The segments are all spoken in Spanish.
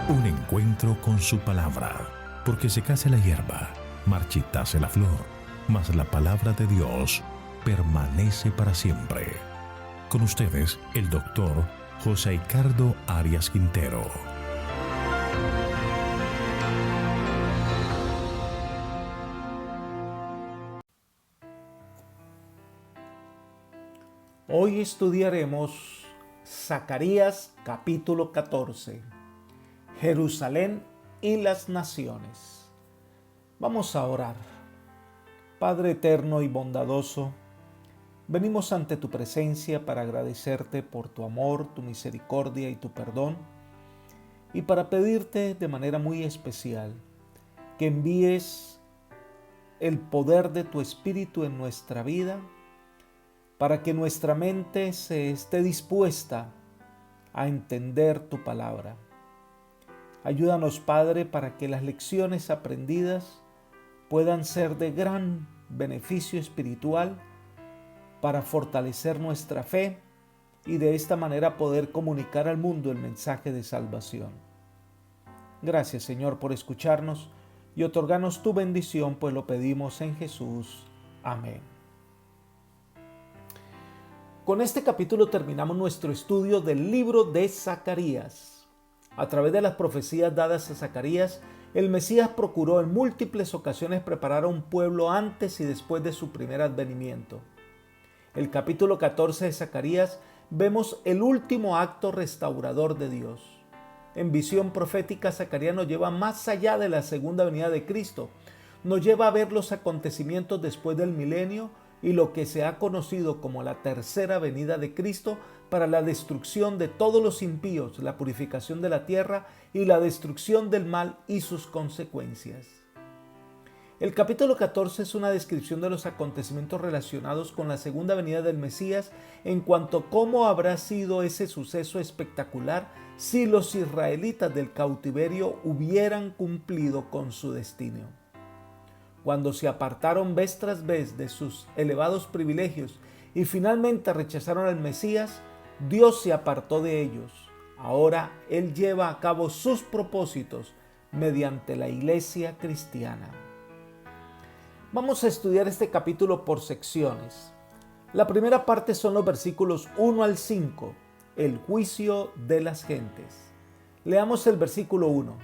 Un encuentro con su palabra, porque secase la hierba, marchitase la flor, mas la palabra de Dios permanece para siempre. Con ustedes, el doctor José Ricardo Arias Quintero. Hoy estudiaremos Zacarías capítulo 14, Jerusalén y las naciones. Vamos a orar. Padre eterno y bondadoso, venimos ante tu presencia para agradecerte por tu amor, tu misericordia y tu perdón, y para pedirte de manera muy especial que envíes el poder de tu Espíritu en nuestra vida, para que nuestra mente se esté dispuesta a entender tu palabra. Ayúdanos, Padre, para que las lecciones aprendidas puedan ser de gran beneficio espiritual para fortalecer nuestra fe y de esta manera poder comunicar al mundo el mensaje de salvación. Gracias, Señor, por escucharnos y otorgarnos tu bendición, pues lo pedimos en Jesús. Amén. Con este capítulo terminamos nuestro estudio del libro de Zacarías. A través de las profecías dadas a Zacarías, el Mesías procuró en múltiples ocasiones preparar a un pueblo antes y después de su primer advenimiento. El capítulo 14 de Zacarías vemos el último acto restaurador de Dios. En visión profética, Zacarías nos lleva más allá de la segunda venida de Cristo. Nos lleva a ver los acontecimientos después del milenio y lo que se ha conocido como la tercera venida de Cristo para la destrucción de todos los impíos, la purificación de la tierra y la destrucción del mal y sus consecuencias. El capítulo 14 es una descripción de los acontecimientos relacionados con la segunda venida del Mesías en cuanto a cómo habrá sido ese suceso espectacular si los israelitas del cautiverio hubieran cumplido con su destino. Cuando se apartaron vez tras vez de sus elevados privilegios y finalmente rechazaron al Mesías, Dios se apartó de ellos. Ahora Él lleva a cabo sus propósitos mediante la iglesia cristiana. Vamos a estudiar este capítulo por secciones. La primera parte son los versículos 1 al 5, el juicio de las gentes. Leamos el versículo 1.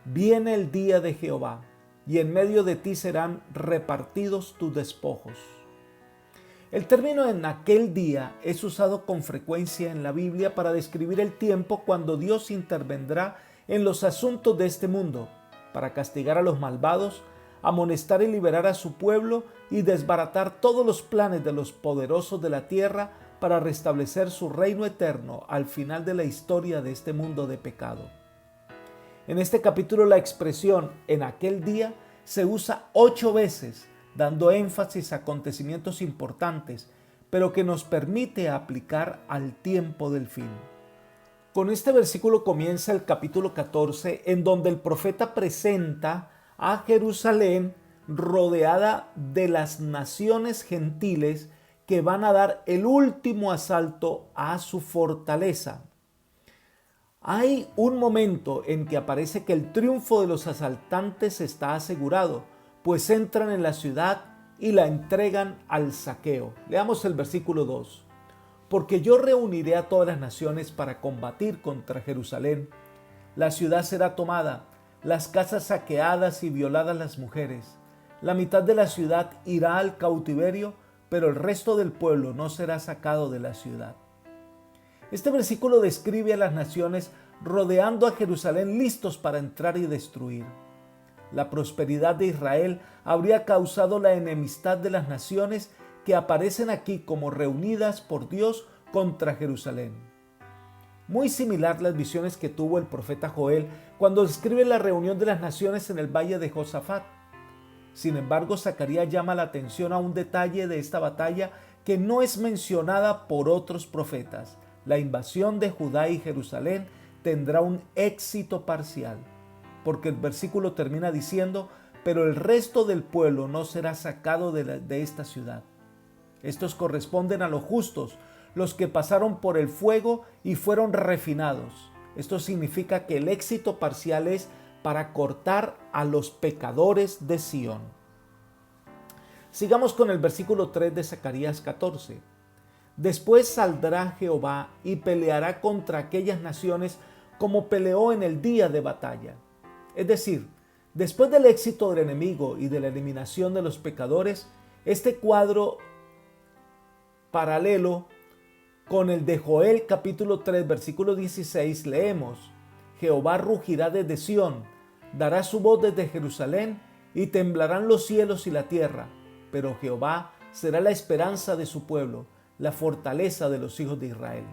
Viene el día de Jehová, y en medio de ti serán repartidos tus despojos. El término en aquel día es usado con frecuencia en la Biblia para describir el tiempo cuando Dios intervendrá en los asuntos de este mundo, para castigar a los malvados, amonestar y liberar a su pueblo y desbaratar todos los planes de los poderosos de la tierra para restablecer su reino eterno al final de la historia de este mundo de pecado. En este capítulo la expresión "en aquel día" se usa 8 veces, dando énfasis a acontecimientos importantes, pero que nos permite aplicar al tiempo del fin. Con este versículo comienza el capítulo 14, en donde el profeta presenta a Jerusalén rodeada de las naciones gentiles que van a dar el último asalto a su fortaleza. Hay un momento en que aparece que el triunfo de los asaltantes está asegurado, pues entran en la ciudad y la entregan al saqueo. Leamos el versículo 2. Porque yo reuniré a todas las naciones para combatir contra Jerusalén. La ciudad será tomada, las casas saqueadas y violadas las mujeres. La mitad de la ciudad irá al cautiverio, pero el resto del pueblo no será sacado de la ciudad. Este versículo describe a las naciones rodeando a Jerusalén listos para entrar y destruir. La prosperidad de Israel habría causado la enemistad de las naciones que aparecen aquí como reunidas por Dios contra Jerusalén. Muy similar las visiones que tuvo el profeta Joel cuando describe la reunión de las naciones en el valle de Josafat. Sin embargo, Zacarías llama la atención a un detalle de esta batalla que no es mencionada por otros profetas. La invasión de Judá y Jerusalén tendrá un éxito parcial, porque el versículo termina diciendo: pero el resto del pueblo no será sacado de esta ciudad. Estos corresponden a los justos, los que pasaron por el fuego y fueron refinados. Esto significa que el éxito parcial es para cortar a los pecadores de Sión. Sigamos con el versículo 3 de Zacarías 14. Después saldrá Jehová y peleará contra aquellas naciones como peleó en el día de batalla. Es decir, después del éxito del enemigo y de la eliminación de los pecadores, este cuadro paralelo con el de Joel capítulo 3 versículo 16 leemos: Jehová rugirá desde Sión, dará su voz desde Jerusalén y temblarán los cielos y la tierra, pero Jehová será la esperanza de su pueblo, la fortaleza de los hijos de Israel.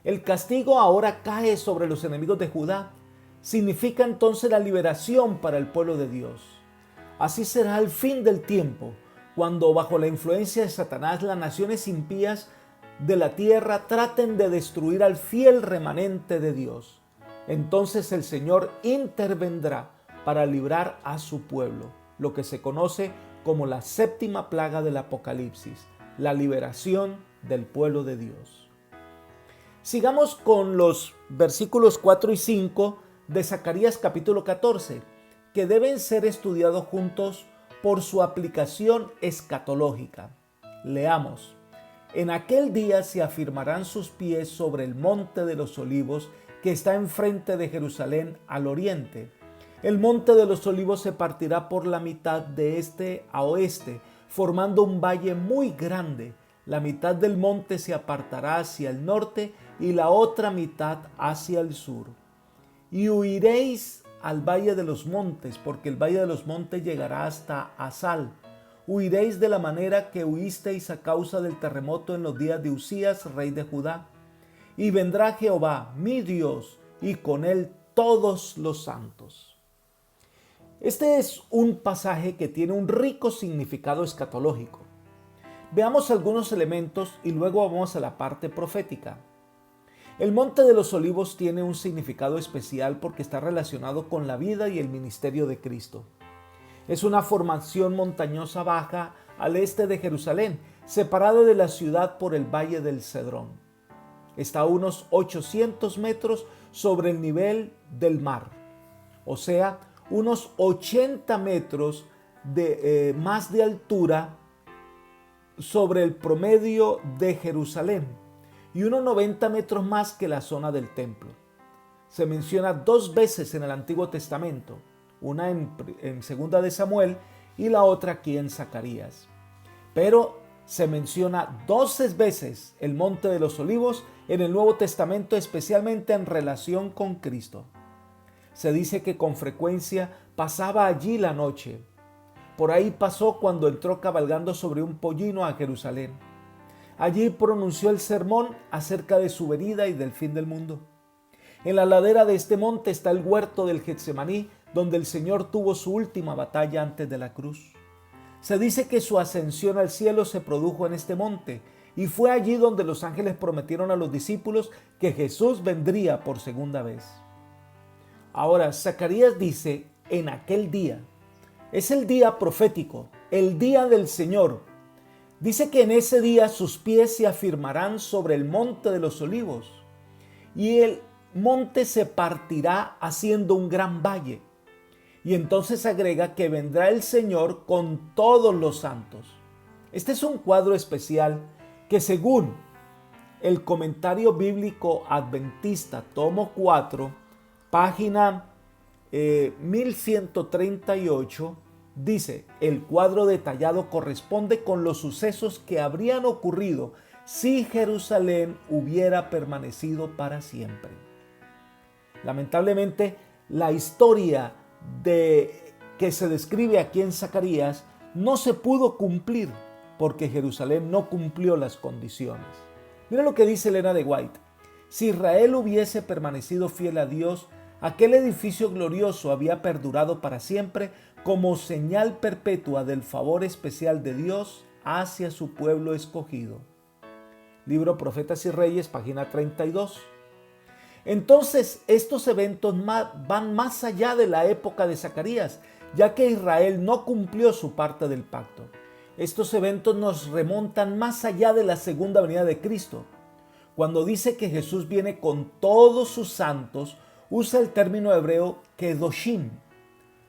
El castigo ahora cae sobre los enemigos de Judá. Significa entonces la liberación para el pueblo de Dios. Así será el fin del tiempo, cuando bajo la influencia de Satanás las naciones impías de la tierra traten de destruir al fiel remanente de Dios. Entonces el Señor intervendrá para librar a su pueblo, lo que se conoce como la séptima plaga del Apocalipsis, la liberación del pueblo de Dios. Sigamos con los versículos 4 y 5 de Zacarías capítulo 14, que deben ser estudiados juntos por su aplicación escatológica. Leamos: En aquel día se afirmarán sus pies sobre el monte de los olivos que está enfrente de Jerusalén al oriente. El monte de los olivos se partirá por la mitad de este a oeste, formando un valle muy grande. La mitad del monte se apartará hacia el norte y la otra mitad hacia el sur. Y huiréis al valle de los montes, porque el valle de los montes llegará hasta Asal. Huiréis de la manera que huisteis a causa del terremoto en los días de Usías, rey de Judá. Y vendrá Jehová, mi Dios, y con él todos los santos. Este es un pasaje que tiene un rico significado escatológico. Veamos algunos elementos y luego vamos a la parte profética. El Monte de los Olivos tiene un significado especial porque está relacionado con la vida y el ministerio de Cristo. Es una formación montañosa baja al este de Jerusalén, separada de la ciudad por el Valle del Cedrón. Está a unos 800 metros sobre el nivel del mar, o sea, unos 80 metros más de altura sobre el promedio de Jerusalén y unos 90 metros más que la zona del templo. Se menciona 2 veces en el Antiguo Testamento, una en Segunda de Samuel y la otra aquí en Zacarías. Pero se menciona 12 veces el Monte de los Olivos en el Nuevo Testamento, especialmente en relación con Cristo. Se dice que con frecuencia pasaba allí la noche. Por ahí pasó cuando entró cabalgando sobre un pollino a Jerusalén. Allí pronunció el sermón acerca de su venida y del fin del mundo. En la ladera de este monte está el huerto del Getsemaní, donde el Señor tuvo su última batalla antes de la cruz. Se dice que su ascensión al cielo se produjo en este monte, y fue allí donde los ángeles prometieron a los discípulos que Jesús vendría por segunda vez. Ahora, Zacarías dice, en aquel día. Es el día profético, el día del Señor. Dice que en ese día sus pies se afirmarán sobre el monte de los olivos y el monte se partirá haciendo un gran valle. Y entonces agrega que vendrá el Señor con todos los santos. Este es un cuadro especial que, según el Comentario Bíblico Adventista, tomo 4, página 1138, dice: el cuadro detallado corresponde con los sucesos que habrían ocurrido si Jerusalén hubiera permanecido para siempre. Lamentablemente, la historia que se describe aquí en Zacarías no se pudo cumplir porque Jerusalén no cumplió las condiciones. Mira lo que dice Elena de White: si Israel hubiese permanecido fiel a Dios, aquel edificio glorioso había perdurado para siempre como señal perpetua del favor especial de Dios hacia su pueblo escogido. Libro Profetas y Reyes, página 32. Entonces, estos eventos van más allá de la época de Zacarías, ya que Israel no cumplió su parte del pacto. Estos eventos nos remontan más allá de la segunda venida de Cristo. Cuando dice que Jesús viene con todos sus santos, usa el término hebreo kedoshim,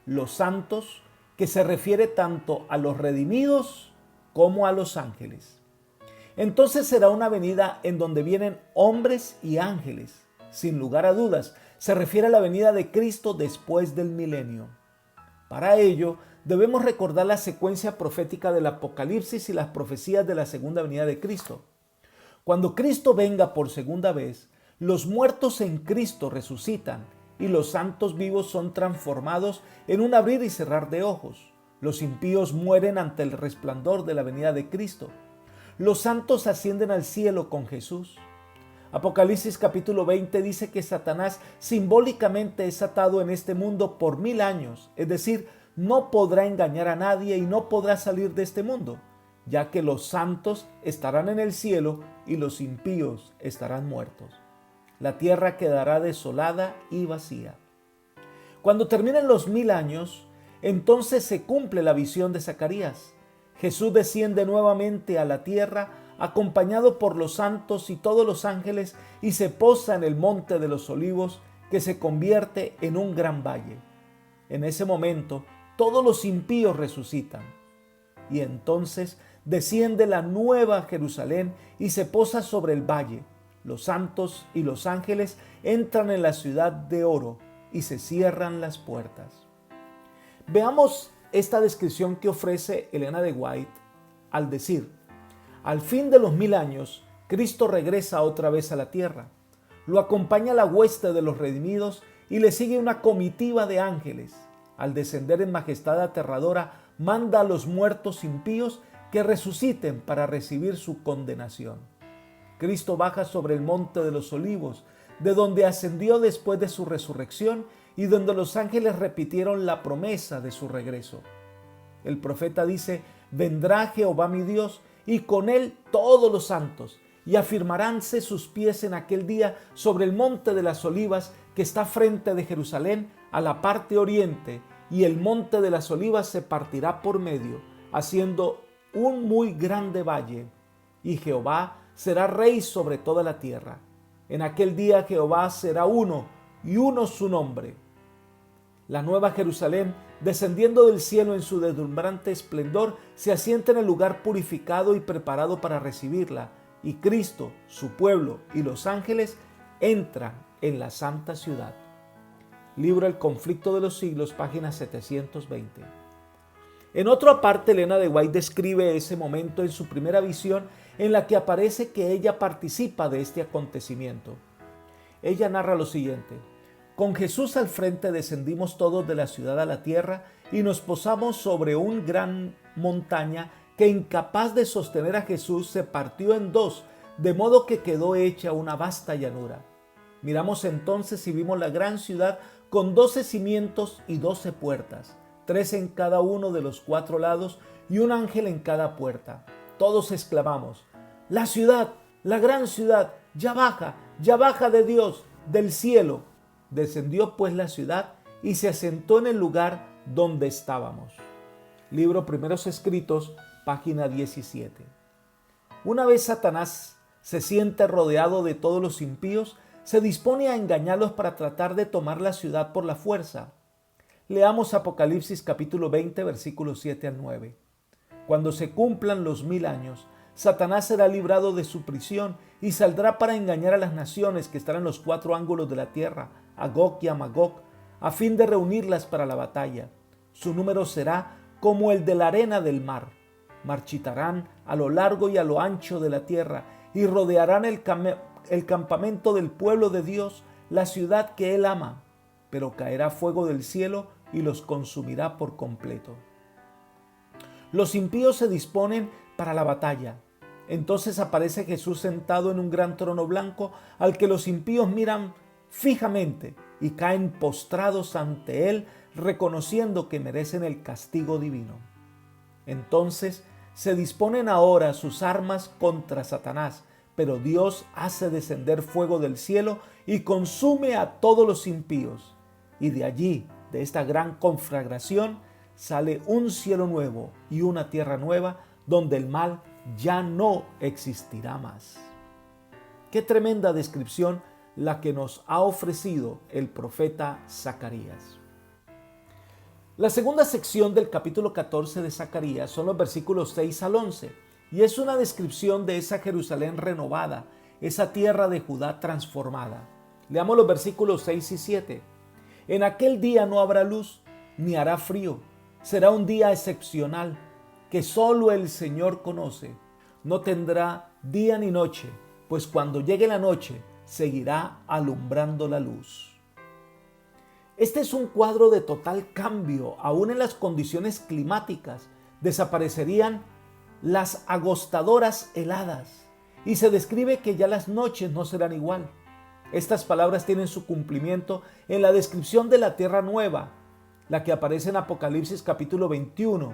los santos, que se refiere tanto a los redimidos como a los ángeles. Entonces será una venida en donde vienen hombres y ángeles. Sin lugar a dudas, se refiere a la venida de Cristo después del milenio. Para ello, debemos recordar la secuencia profética del Apocalipsis y las profecías de la segunda venida de Cristo. Cuando Cristo venga por segunda vez, los muertos en Cristo resucitan y los santos vivos son transformados en un abrir y cerrar de ojos. Los impíos mueren ante el resplandor de la venida de Cristo. Los santos ascienden al cielo con Jesús. Apocalipsis capítulo 20 dice que Satanás simbólicamente es atado en este mundo por 1000 años, es decir, no podrá engañar a nadie y no podrá salir de este mundo, ya que los santos estarán en el cielo y los impíos estarán muertos. La tierra quedará desolada y vacía. Cuando terminen los 1000 años, entonces se cumple la visión de Zacarías. Jesús desciende nuevamente a la tierra acompañado por los santos y todos los ángeles y se posa en el monte de los olivos que se convierte en un gran valle. En ese momento todos los impíos resucitan y entonces desciende la nueva Jerusalén y se posa sobre el valle. Los santos y los ángeles entran en la ciudad de oro y se cierran las puertas. Veamos esta descripción que ofrece Elena de White al decir: al fin de los 1000 años, Cristo regresa otra vez a la tierra. Lo acompaña la hueste de los redimidos y le sigue una comitiva de ángeles. Al descender en majestad aterradora, manda a los muertos impíos que resuciten para recibir su condenación. Cristo baja sobre el monte de los olivos, de donde ascendió después de su resurrección y donde los ángeles repitieron la promesa de su regreso. El profeta dice: vendrá Jehová mi Dios y con él todos los santos, y afirmaránse sus pies en aquel día sobre el monte de las olivas que está frente de Jerusalén a la parte oriente, y el monte de las olivas se partirá por medio, haciendo un muy grande valle, y Jehová será rey sobre toda la tierra. En aquel día Jehová será uno, y uno su nombre. La nueva Jerusalén, descendiendo del cielo en su deslumbrante esplendor, se asienta en el lugar purificado y preparado para recibirla, y Cristo, su pueblo y los ángeles entran en la santa ciudad. Libro El conflicto de los siglos, página 720. En otra parte, Elena de White describe ese momento en su primera visión en la que aparece que ella participa de este acontecimiento. Ella narra lo siguiente: con Jesús al frente descendimos todos de la ciudad a la tierra y nos posamos sobre una gran montaña que, incapaz de sostener a Jesús, se partió en dos, de modo que quedó hecha una vasta llanura. Miramos entonces y vimos la gran ciudad con 12 cimientos y 12 puertas, 3 en cada uno de los 4 lados y un ángel en cada puerta. Todos exclamamos: la ciudad, la gran ciudad, ya baja de Dios, del cielo. Descendió pues la ciudad y se asentó en el lugar donde estábamos. Libro Primeros Escritos, página 17. Una vez Satanás se siente rodeado de todos los impíos, se dispone a engañarlos para tratar de tomar la ciudad por la fuerza. Leamos Apocalipsis capítulo 20, versículos 7 al 9. Cuando se cumplan los 1000 años, Satanás será librado de su prisión y saldrá para engañar a las naciones que están en los 4 ángulos de la tierra, a Gog y a Magog, a fin de reunirlas para la batalla. Su número será como el de la arena del mar. Marchitarán a lo largo y a lo ancho de la tierra y rodearán el campamento del pueblo de Dios, la ciudad que él ama, pero caerá fuego del cielo y los consumirá por completo. Los impíos se disponen para la batalla. Entonces aparece Jesús sentado en un gran trono blanco al que los impíos miran fijamente y caen postrados ante él, reconociendo que merecen el castigo divino. Entonces se disponen ahora sus armas contra Satanás, pero Dios hace descender fuego del cielo y consume a todos los impíos. Y de allí, de esta gran conflagración, sale un cielo nuevo y una tierra nueva, donde el mal ya no existirá más. Qué tremenda descripción la que nos ha ofrecido el profeta Zacarías. La segunda sección del capítulo 14 de Zacarías son los versículos 6 al 11 y es una descripción de esa Jerusalén renovada, esa tierra de Judá transformada. Leamos los versículos 6 y 7. En aquel día no habrá luz, ni hará frío. Será un día excepcional que solo el Señor conoce. No tendrá día ni noche, pues cuando llegue la noche seguirá alumbrando la luz. Este es un cuadro de total cambio. Aún en las condiciones climáticas desaparecerían las agostadoras heladas y se describe que ya las noches no serán igual. Estas palabras tienen su cumplimiento en la descripción de la tierra nueva, la que aparece en Apocalipsis capítulo 21.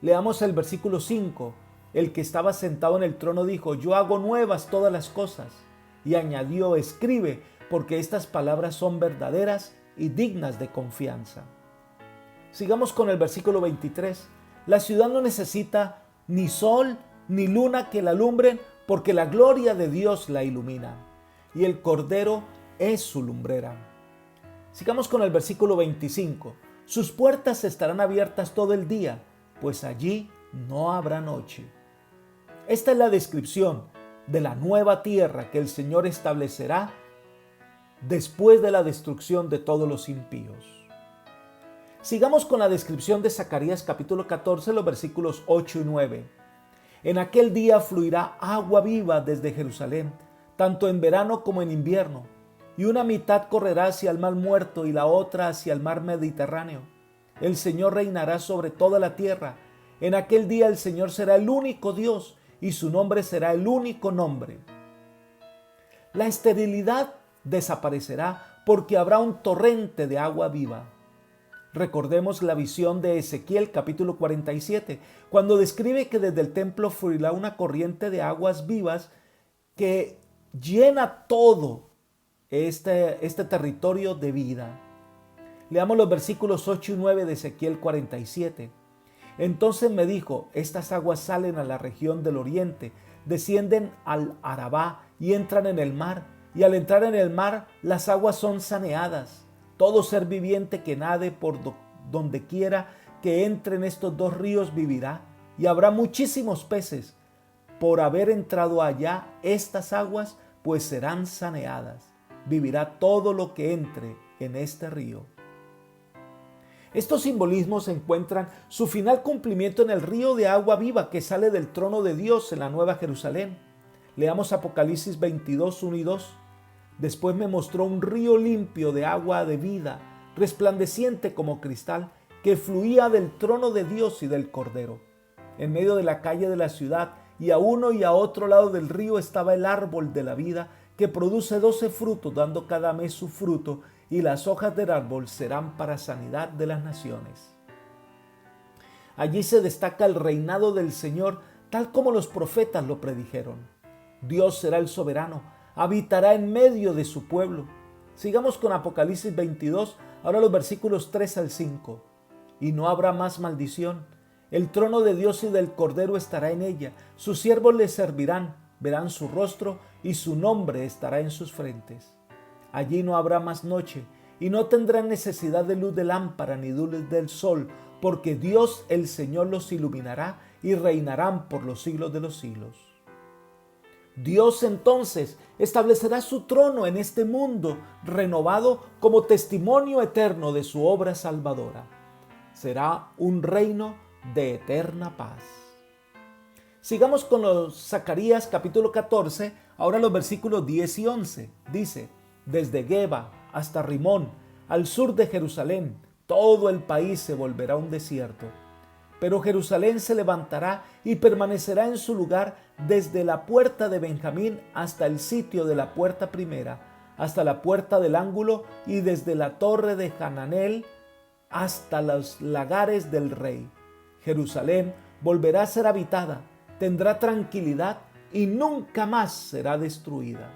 Leamos el versículo 5. El que estaba sentado en el trono dijo: yo hago nuevas todas las cosas. Y añadió: escribe, porque estas palabras son verdaderas y dignas de confianza. Sigamos con el versículo 23. La ciudad no necesita ni sol ni luna que la alumbren, porque la gloria de Dios la ilumina, y el Cordero es su lumbrera. Sigamos con el versículo 25. Sus puertas estarán abiertas todo el día, pues allí no habrá noche. Esta es la descripción de la nueva tierra que el Señor establecerá después de la destrucción de todos los impíos. Sigamos con la descripción de Zacarías capítulo 14, los versículos 8 y 9. En aquel día fluirá agua viva desde Jerusalén, tanto en verano como en invierno, y una mitad correrá hacia el mar Muerto y la otra hacia el mar Mediterráneo. El Señor reinará sobre toda la tierra. En aquel día el Señor será el único Dios y su nombre será el único nombre. La esterilidad desaparecerá porque habrá un torrente de agua viva. Recordemos la visión de Ezequiel capítulo 47, cuando describe que desde el templo fluirá una corriente de aguas vivas que llena todo este territorio de vida. Leamos los versículos 8 y 9 de Ezequiel 47. Entonces me dijo: estas aguas salen a la región del oriente, descienden al Arabá y entran en el mar, y al entrar en el mar las aguas son saneadas. Todo ser viviente que nade por donde quiera que entre en estos dos ríos vivirá, y habrá muchísimos peces por haber entrado allá estas aguas, pues serán saneadas. Vivirá todo lo que entre en este río. Estos simbolismos encuentran su final cumplimiento en el río de agua viva que sale del trono de Dios en la Nueva Jerusalén. Leamos Apocalipsis 22, 1 y 2. Después me mostró un río limpio de agua de vida, resplandeciente como cristal, que fluía del trono de Dios y del Cordero. En medio de la calle de la ciudad y a uno y a otro lado del río estaba el árbol de la vida, que produce 12 frutos, dando cada mes su fruto, y las hojas del árbol serán para sanidad de las naciones. Allí se destaca el reinado del Señor, tal como los profetas lo predijeron. Dios será el soberano, habitará en medio de su pueblo. Sigamos con Apocalipsis 22, ahora los versículos 3 al 5. Y no habrá más maldición. El trono de Dios y del Cordero estará en ella. Sus siervos le servirán, verán su rostro y su nombre estará en sus frentes. Allí no habrá más noche y no tendrán necesidad de luz de lámpara ni luz del sol, porque Dios el Señor los iluminará y reinarán por los siglos de los siglos. Dios entonces establecerá su trono en este mundo renovado como testimonio eterno de su obra salvadora. Será un reino de eterna paz. Sigamos con los Zacarías capítulo 14, ahora los versículos 10 y 11. Dice: desde Geba hasta Rimón, al sur de Jerusalén, todo el país se volverá un desierto. Pero Jerusalén se levantará y permanecerá en su lugar desde la puerta de Benjamín hasta el sitio de la puerta primera, hasta la puerta del ángulo y desde la torre de Hananel hasta los lagares del rey. Jerusalén volverá a ser habitada, tendrá tranquilidad y nunca más será destruida.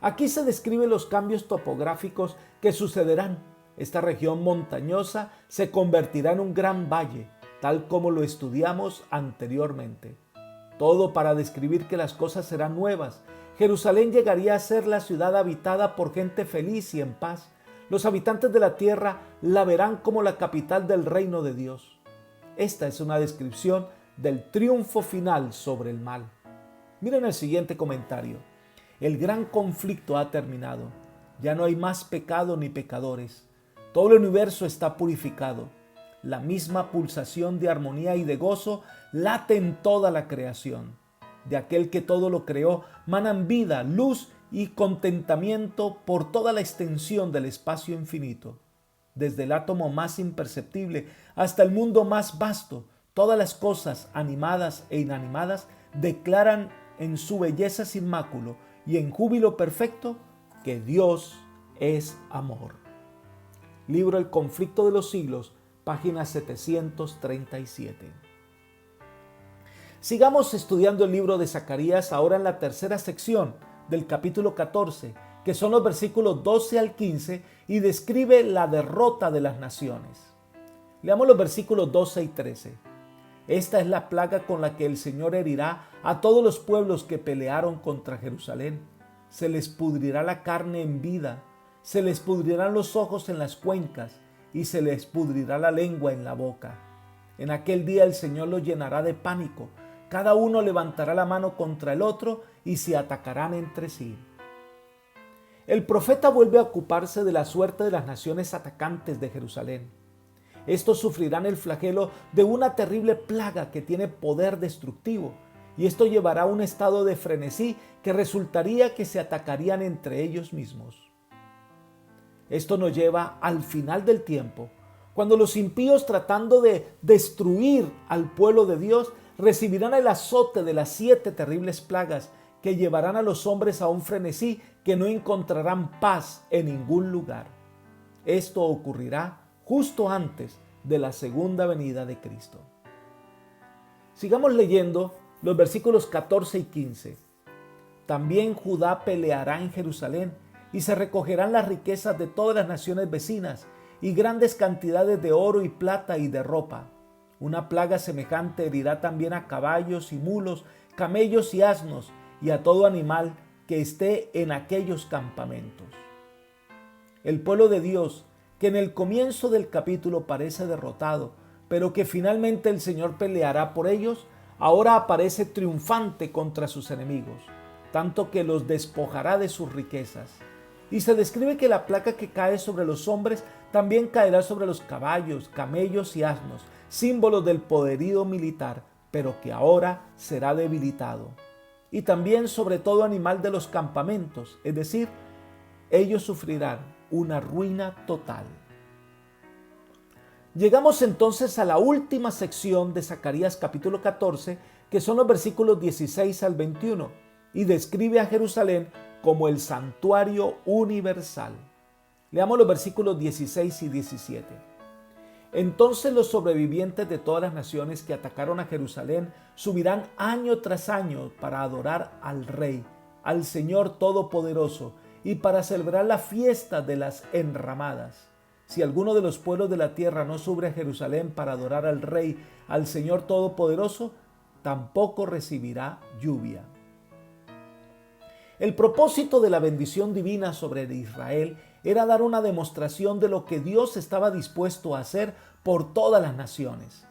Aquí se describen los cambios topográficos que sucederán. Esta región montañosa se convertirá en un gran valle, tal como lo estudiamos anteriormente. todo para describir que las cosas serán nuevas. Jerusalén llegaría a ser la ciudad habitada por gente feliz y en paz. Los habitantes de la tierra la verán como la capital del reino de Dios. Esta es una descripción del triunfo final sobre el mal. Miren el siguiente comentario. El gran conflicto ha terminado. Ya no hay más pecado ni pecadores. Todo el universo está purificado. La misma pulsación de armonía y de gozo late en toda la creación. De aquel que todo lo creó manan vida, luz y contentamiento por toda la extensión del espacio infinito. Desde el átomo más imperceptible hasta el mundo más vasto, todas las cosas animadas e inanimadas declaran en su belleza sin máculo y en júbilo perfecto que Dios es amor. Libro El conflicto de los siglos, página 737. Sigamos estudiando el libro de Zacarías ahora en la tercera sección del capítulo 14, que son los versículos 12 al 15 y describe la derrota de las naciones. Leamos los versículos 12 y 13. Esta es la plaga con la que el Señor herirá a todos los pueblos que pelearon contra Jerusalén. Se les pudrirá la carne en vida, se les pudrirán los ojos en las cuencas y se les pudrirá la lengua en la boca. En aquel día el Señor los llenará de pánico. Cada uno levantará la mano contra el otro y se atacarán entre sí. El profeta vuelve a ocuparse de la suerte de las naciones atacantes de Jerusalén. Estos sufrirán el flagelo de una terrible plaga que tiene poder destructivo, y esto llevará a un estado de frenesí que resultaría que se atacarían entre ellos mismos. Esto nos lleva al final del tiempo, cuando los impíos, tratando de destruir al pueblo de Dios, recibirán el azote de las 7 terribles plagas que llevarán a los hombres a un frenesí que no encontrarán paz en ningún lugar. Esto ocurrirá justo antes de la segunda venida de Cristo. Sigamos leyendo los versículos 14 y 15. También Judá peleará en Jerusalén y se recogerán las riquezas de todas las naciones vecinas y grandes cantidades de oro y plata y de ropa. Una plaga semejante herirá también a caballos y mulos, camellos y asnos y a todo animal que esté en aquellos campamentos. El pueblo de Dios, que en el comienzo del capítulo parece derrotado, pero que finalmente el Señor peleará por ellos, ahora aparece triunfante contra sus enemigos, tanto que los despojará de sus riquezas. Y se describe que la plaga que cae sobre los hombres también caerá sobre los caballos, camellos y asnos, símbolos del poderío militar, pero que ahora será debilitado. Y también sobre todo animal de los campamentos, es decir, ellos sufrirán una ruina total. Llegamos entonces a la última sección de Zacarías capítulo 14, que son los versículos 16 al 21, y describe a Jerusalén como el santuario universal. Leamos los versículos 16 y 17. Entonces los sobrevivientes de todas las naciones que atacaron a Jerusalén subirán año tras año para adorar al Rey, al Señor Todopoderoso, y para celebrar la fiesta de las enramadas. Si alguno de los pueblos de la tierra no sube a Jerusalén para adorar al Rey, al Señor Todopoderoso, tampoco recibirá lluvia. El propósito de la bendición divina sobre Israel era dar una demostración de lo que Dios estaba dispuesto a hacer por todas las naciones.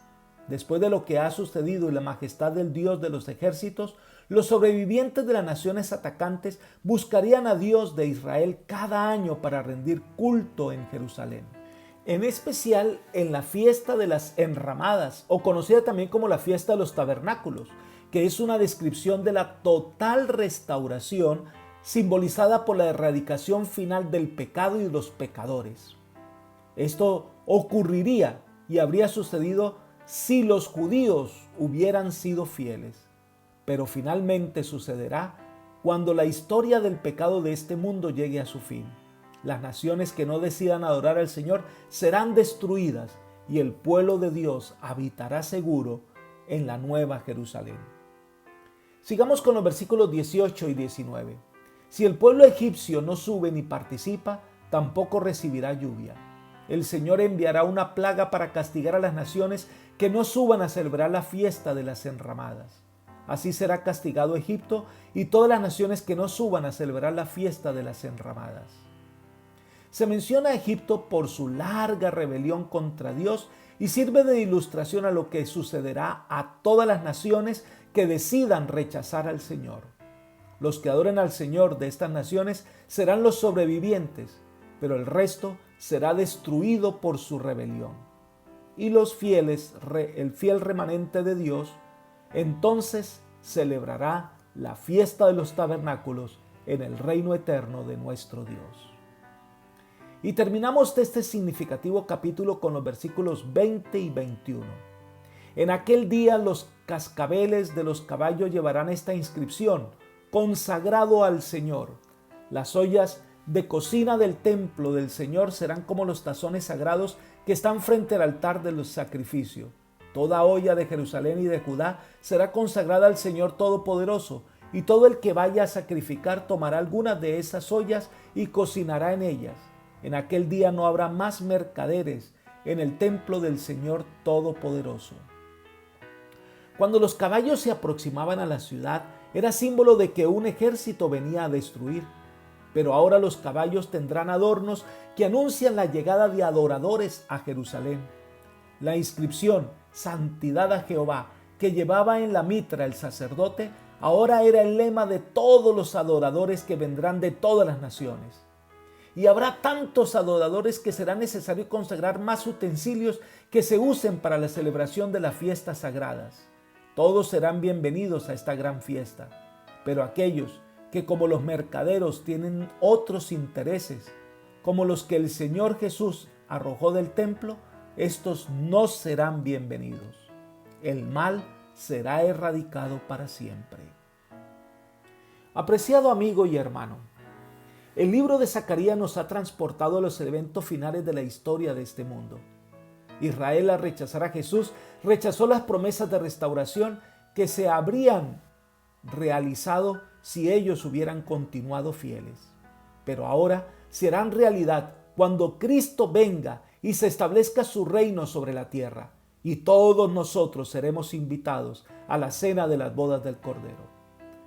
Después de lo que ha sucedido y la majestad del Dios de los ejércitos, los sobrevivientes de las naciones atacantes buscarían a Dios de Israel cada año para rendir culto en Jerusalén. En especial en la fiesta de las enramadas, o conocida también como la fiesta de los tabernáculos, que es una descripción de la total restauración simbolizada por la erradicación final del pecado y de los pecadores. Esto ocurriría y habría sucedido si los judíos hubieran sido fieles, pero finalmente sucederá cuando la historia del pecado de este mundo llegue a su fin. Las naciones que no decidan adorar al Señor serán destruidas y el pueblo de Dios habitará seguro en la nueva Jerusalén. Sigamos con los versículos 18 y 19. Si el pueblo egipcio no sube ni participa, tampoco recibirá lluvia. El Señor enviará una plaga para castigar a las naciones que no suban a celebrar la fiesta de las enramadas. Así será castigado Egipto y todas las naciones que no suban a celebrar la fiesta de las enramadas. Se menciona a Egipto por su larga rebelión contra Dios y sirve de ilustración a lo que sucederá a todas las naciones que decidan rechazar al Señor. Los que adoren al Señor de estas naciones serán los sobrevivientes, pero el resto será destruido por su rebelión. Y los fieles, el fiel remanente de Dios, entonces celebrará la fiesta de los tabernáculos en el reino eterno de nuestro Dios. Y terminamos este significativo capítulo con los versículos 20 y 21. En aquel día los cascabeles de los caballos llevarán esta inscripción: consagrado al Señor. Las ollas de cocina del templo del Señor serán como los tazones sagrados que están frente al altar de los sacrificios. Toda olla de Jerusalén y de Judá será consagrada al Señor Todopoderoso, y todo el que vaya a sacrificar tomará algunas de esas ollas y cocinará en ellas. En aquel día no habrá más mercaderes en el templo del Señor Todopoderoso. Cuando los caballos se aproximaban a la ciudad, era símbolo de que un ejército venía a destruir. Pero ahora los caballos tendrán adornos que anuncian la llegada de adoradores a Jerusalén. La inscripción Santidad a Jehová, que llevaba en la mitra el sacerdote, ahora era el lema de todos los adoradores que vendrán de todas las naciones. Y habrá tantos adoradores que será necesario consagrar más utensilios que se usen para la celebración de las fiestas sagradas. Todos serán bienvenidos a esta gran fiesta, pero aquellos que como los mercaderos tienen otros intereses, como los que el Señor Jesús arrojó del templo, estos no serán bienvenidos. El mal será erradicado para siempre. Apreciado amigo y hermano, el libro de Zacarías nos ha transportado a los eventos finales de la historia de este mundo. Israel, al rechazar a Jesús, rechazó las promesas de restauración que se habrían realizado si ellos hubieran continuado fieles. Pero ahora serán realidad cuando Cristo venga y se establezca su reino sobre la tierra, y todos nosotros seremos invitados a la cena de las bodas del Cordero.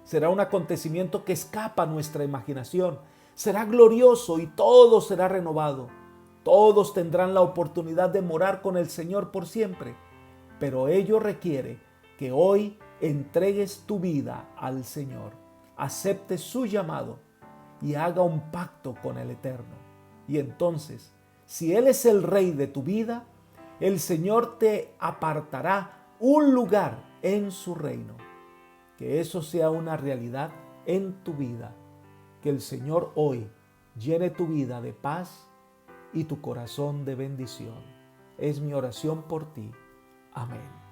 Será un acontecimiento que escapa a nuestra imaginación. Será glorioso y todo será renovado. Todos tendrán la oportunidad de morar con el Señor por siempre, pero ello requiere que hoy entregues tu vida al Señor, aceptes su llamado y haga un pacto con el Eterno. Y entonces, si Él es el Rey de tu vida, el Señor te apartará un lugar en su reino. Que eso sea una realidad en tu vida. Que el Señor hoy llene tu vida de paz y tu corazón de bendición. Es mi oración por ti. Amén.